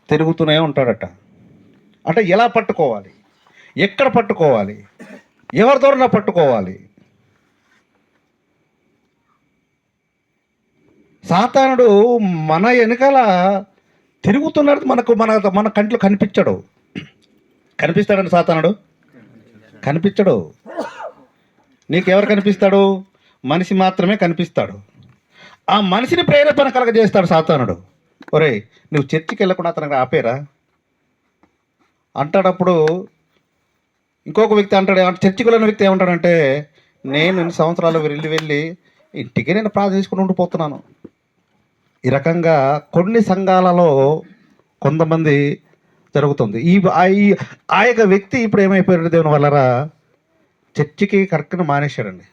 తిరుగుతూనే ఉంటాడట. అంటే ఎలా పట్టుకోవాలి, ఎక్కడ పట్టుకోవాలి, ఎవరి ద్వారా పట్టుకోవాలి? సాతానుడు మన వెనకాల తిరుగుతున్నాడు. మన కంట్లో కనిపించడు. కనిపిస్తాడండి సాతానుడు? కనిపించడు. నీకెవరు కనిపిస్తాడు? మనిషి మాత్రమే కనిపిస్తాడు. ఆ మనిషిని ప్రేరేపణ కలగజేస్తాడు సాతానుడు. ఒరే, నువ్వు చర్చికి వెళ్ళకుండా అతనికి ఆపేరా అంటాడప్పుడు ఇంకొక వ్యక్తి అంటాడు. చర్చికి వెళ్ళిన వ్యక్తి ఏమంటాడంటే, నేను 2 సంవత్సరాలు వెళ్ళి ఇంటికి నేను ప్రార్థన చేసుకుని ఉండిపోతున్నాను. ఈ రకంగా కొన్ని సంఘాలలో కొంతమంది జరుగుతుంది. ఆ యొక్క వ్యక్తి ఇప్పుడు ఏమైపోయాడు? దేవుని వల్లరా చర్చికి కరెక్ట్గా మానేశాడండి.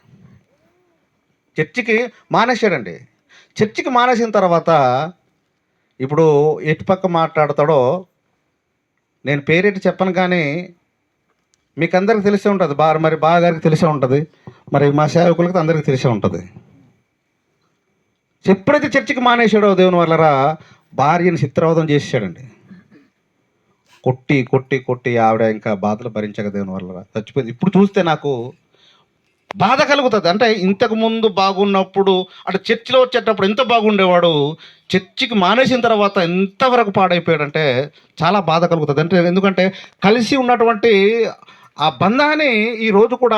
చర్చికి మానేసిన తర్వాత ఇప్పుడు ఎటుపక్క మాట్లాడతాడో నేను పేరేంటి చెప్పను, కానీ మీకు అందరికి తెలిసే ఉంటుంది. మరి బాగారికి తెలిసే ఉంటుంది, మరి మా సేవకులకి అందరికీ తెలిసే ఉంటుంది. ఎప్పుడైతే చర్చికి మానేశాడో దేవుని వల్లరా భార్యని చిత్రవధం చేసేసాడండి. కొట్టి కొట్టి కొట్టి ఆవిడ ఇంకా బాధలు భరించక దేవుని వల్లరా చచ్చిపోయింది. ఇప్పుడు చూస్తే నాకు బాధ కలుగుతుంది. అంటే ఇంతకు ముందు బాగున్నప్పుడు, అంటే చర్చిలో వచ్చేటప్పుడు ఎంత బాగుండేవాడు, చర్చికి మానేసిన తర్వాత ఎంతవరకు పాడైపోయాడంటే చాలా బాధ కలుగుతుంది. అంటే ఎందుకంటే కలిసి ఉన్నటువంటి ఆ బంధాన్ని ఈరోజు కూడా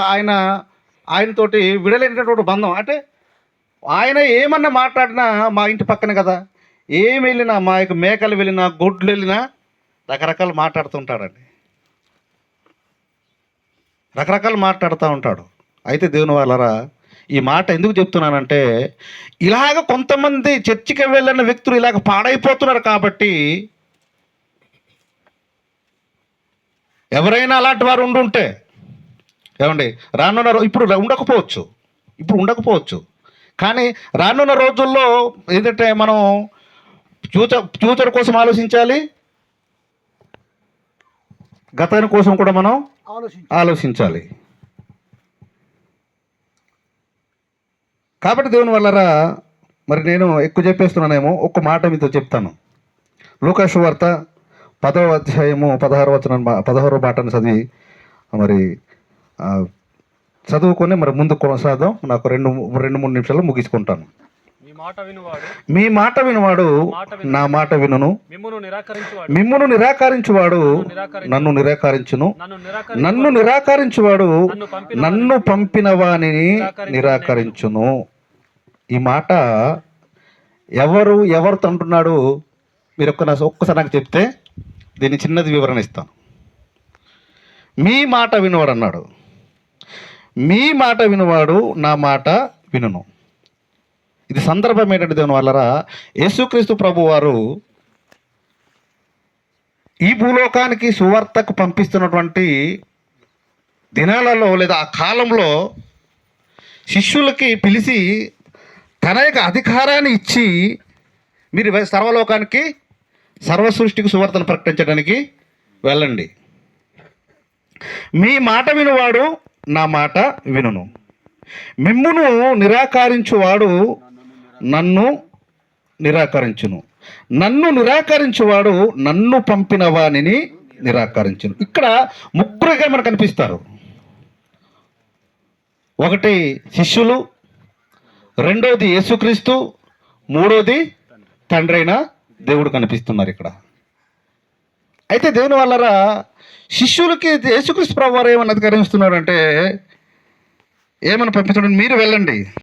ఆయనతోటి విడలేనటువంటి బంధం. అంటే ఆయన ఏమన్నా మాట్లాడినా మా ఇంటి పక్కనే కదా, ఏం వెళ్ళినా, మా యొక్క మేకలు వెళ్ళినా, గొడ్లు వెళ్ళినా రకరకాలు మాట్లాడుతూ ఉంటాడు. అయితే దేవుని వాళ్ళరా, ఈ మాట ఎందుకు చెప్తున్నానంటే, ఇలాగ కొంతమంది చర్చికి వెళ్ళిన వ్యక్తులు ఇలాగ పాడైపోతున్నారు కాబట్టి, ఎవరైనా అలాంటి వారు ఉండుంటే ఏమండి, ఇప్పుడు ఉండకపోవచ్చు, కానీ రానున్న రోజుల్లో ఏంటంటే మనం ఫ్యూచర్ కోసం ఆలోచించాలి, గతాని కోసం కూడా మనం ఆలోచించాలి. కాబట్టి దేవుని వల్లరా మరి నేను ఎక్కువ చెప్పేస్తున్నానేమో, ఒక్క మాట మీతో చెప్తాను. లూకా సువార్త 10వ అధ్యాయము 16వ మాటను చదివి మరి చదువుకొని మరి ముందు కొనసాగం. నాకు 2-3 నిమిషాలు ముగించుకుంటాను. మీ మాట వినువాడు నా మాట వినును, మిమ్మును నిరాకరించువాడు నన్ను నిరాకరించును, నన్ను నిరాకరించువాడు నన్ను పంపిన వానిని నిరాకరించును. ఈ మాట ఎవరితో అంటున్నాడు? మీరు ఒక్కసారి నాకు చెప్తే దీన్ని చిన్నది వివరణ ఇస్తాను. మీ మాట వినువాడు అన్నాడు. మీ మాట వినువాడు నా మాట వినును. ఇది సందర్భం ఏంటంటే దేవుని వల్లరా, యేసుక్రీస్తు ప్రభు వారు ఈ భూలోకానికి సువార్తకు పంపిస్తున్నటువంటి దినాలలో లేదా ఆ కాలంలో శిష్యులకి పిలిచి తన యొక్క అధికారాన్ని ఇచ్చి, మీరు సర్వలోకానికి, సర్వ సృష్టికి సువార్తను ప్రకటించడానికి వెళ్ళండి. మీ మాట వినువాడు నా మాట వినును, మిమ్మును నిరాకరించువాడు నన్ను నిరాకరించును, నన్ను నిరాకరించువాడు నన్ను పంపిన వానిని నిరాకరించును. ఇక్కడ ముగ్గురుగా మనకు కనిపిస్తారు. ఒకటి శిష్యులు, రెండోది యేసుక్రీస్తు, మూడోది తండ్రి అయిన దేవుడు కనిపిస్తున్నారు ఇక్కడ. అయితే దేవుని వల్లరా శిష్యులకి యేసుక్రీస్తు ప్రభు వారు ఏమని అధికారం ఇస్తున్నారంటే, ఏమని పంపిస్తున్నాడు? మీరు వెళ్ళండి,